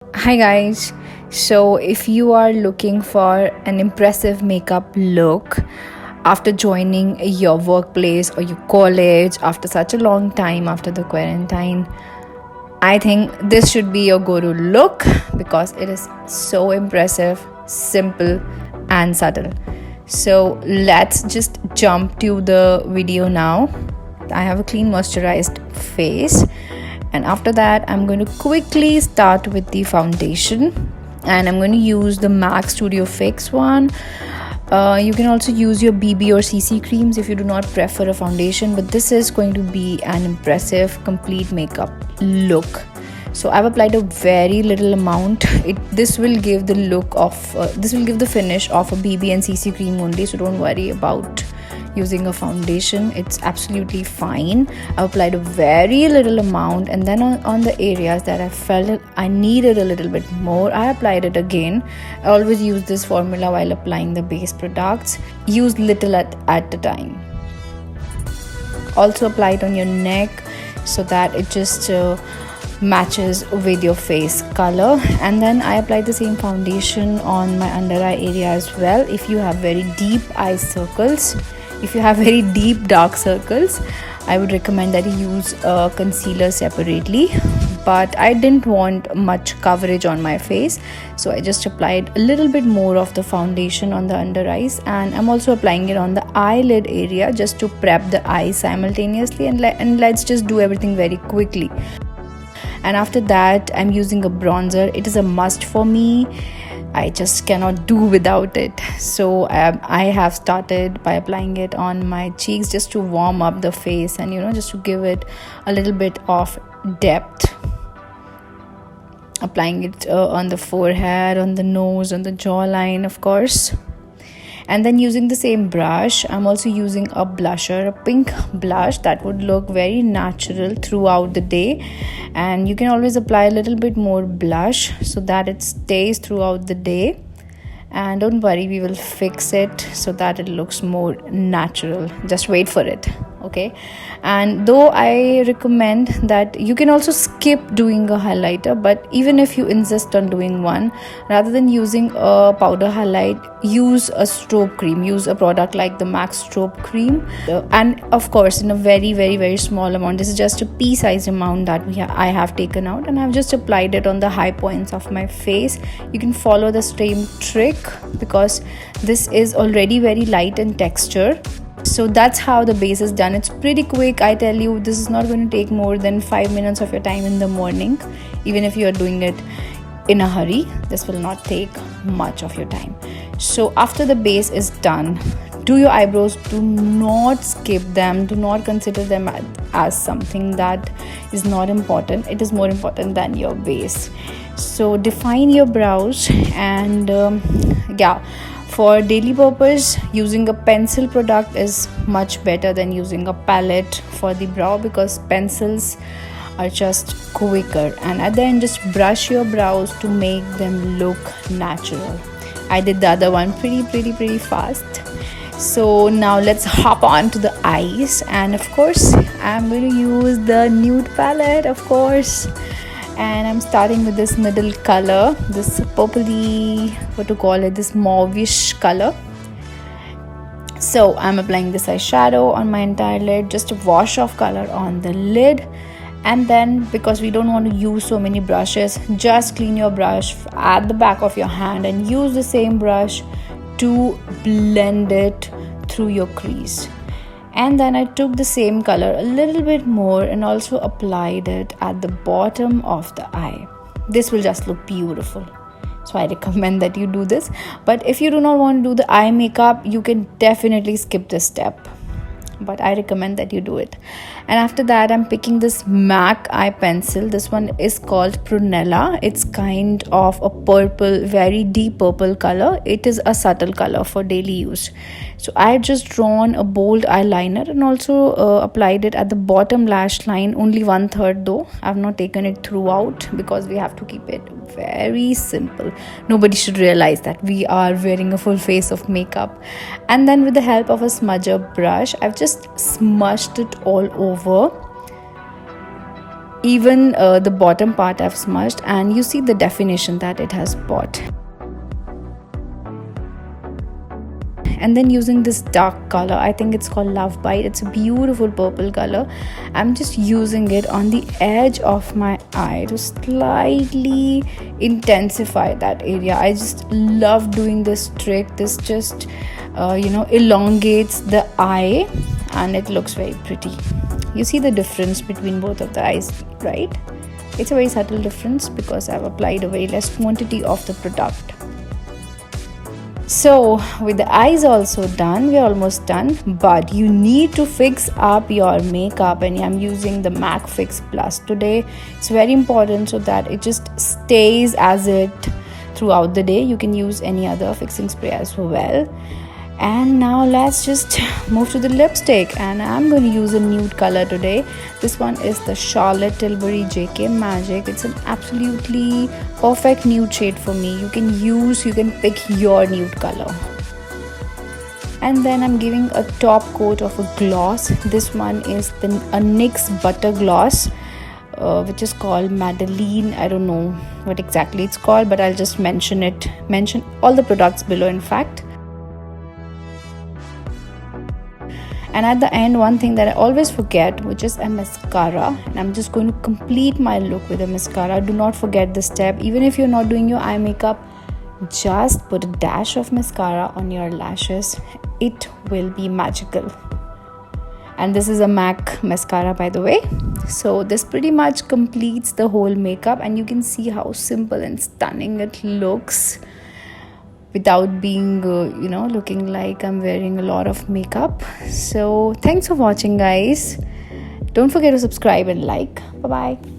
Hi guys, so if you are looking for an impressive makeup look after joining your workplace or your college after such a long time after the quarantine, I think this should be your go-to look because it is so impressive, simple and subtle. So let's just jump to the video now. I have a clean moisturized face, and after that I'm going to quickly start with the foundation, and I'm going to use the MAC Studio Fix one. You can also use your BB or CC creams if you do not prefer a foundation, but this is going to be an impressive complete makeup look. So I've applied a very little amount. This will give the look of this will give the finish of a BB and CC cream only, so don't worry about using a foundation. It's absolutely fine. I applied a very little amount, and then on the areas that I felt I needed a little bit more, I applied it again. I always use this formula while applying the base products. Use little at a time. Also apply it on your neck so that it just matches with your face color. And then I applied the same foundation on my under eye area as well. If you have very deep eye circles, if you have very deep dark circles, I would recommend that you use a concealer separately, but I didn't want much coverage on my face, so I just applied a little bit more of the foundation on the under eyes, and I'm also applying it on the eyelid area just to prep the eyes simultaneously, and let's just do everything very quickly. And after that I'm using a bronzer. It is a must for me. I just cannot do without it. So I have started by applying it on my cheeks just to warm up the face and just to give it a little bit of depth. Applying it on the forehead, on the nose, on the jawline, of course. And then using the same brush, I'm also using a blusher, a pink blush that would look very natural throughout the day. And you can always apply a little bit more blush so that it stays throughout the day. And don't worry, we will fix it so that it looks more natural. Just wait for it, okay? And though I recommend that you can also skip doing a highlighter, but even if you insist on doing one, rather than using a powder highlight, use a strobe cream. Use a product like the MAC Strobe Cream, and of course in a very, very, very small amount. This is just a pea-sized amount that I have taken out, and I've just applied it on the high points of my face. You can follow the same trick because this is already very light in texture. So that's how the base is done. It's pretty quick. I tell you, this is not going to take more than 5 minutes of your time in the morning. Even if you are doing it in a hurry, this will not take much of your time. So after the base is done, do your eyebrows. Do not skip them. Do not consider them as something that is not important. It is more important than your base. So define your brows, and for daily purpose, using a pencil product is much better than using a palette for the brow, because pencils are just quicker, and at the end just brush your brows to make them look natural. I did the other one pretty fast. So now let's hop on to the eyes, and of course I'm going to use the Nude palette, of course. And I'm starting with this middle color, this purpley, this mauvish color. So I'm applying this eyeshadow on my entire lid, just a wash of color on the lid. And then, because we don't want to use so many brushes, just clean your brush at the back of your hand and use the same brush to blend it through your crease. And then I took the same color a little bit more and also applied it at the bottom of the eye. This will just look beautiful. So I recommend that you do this. But if you do not want to do the eye makeup, you can definitely skip this step. But I recommend that you do it. And after that, I'm picking this MAC eye pencil. This one is called Prunella. It's kind of a purple, very deep purple color. It is a subtle color for daily use. So I've just drawn a bold eyeliner and also applied it at the bottom lash line, only 1/3 though. I've not taken it throughout because we have to keep it very simple. Nobody should realize that we are wearing a full face of makeup. And then with the help of a smudger brush, I've just smudged it all over Even the bottom part I've smudged, and you see the definition that it has bought. And then using this dark color, I think it's called Love Bite. It's a beautiful purple color. I'm just using it on the edge of my eye to slightly intensify that area. I just love doing this trick. This just elongates the eye and it looks very pretty. You see the difference between both of the eyes, right? It's a very subtle difference because I've applied a very less quantity of the product. So with the eyes also done, we're almost done, but you need to fix up your makeup, and I'm using the MAC Fix Plus today. It's very important so that it just stays as it throughout the day. You can use any other fixing spray as well. And now let's just move to the lipstick, and I'm going to use a nude color today. This one is the Charlotte Tilbury JK Magic. It's an absolutely perfect nude shade for me. You can pick your nude color. And then I'm giving a top coat of a gloss. This one is a NYX Butter Gloss, which is called Madeleine. I don't know what exactly it's called, but I'll just mention all the products below, in fact. And at the end, one thing that I always forget, which is a mascara, and I'm just going to complete my look with a mascara. Do not forget this step. Even if you're not doing your eye makeup, just put a dash of mascara on your lashes. It will be magical. And this is a MAC mascara, by the way. So this pretty much completes the whole makeup, and you can see how simple and stunning it looks without being looking like I'm wearing a lot of makeup. So thanks for watching, guys. Don't forget to subscribe and like. Bye bye.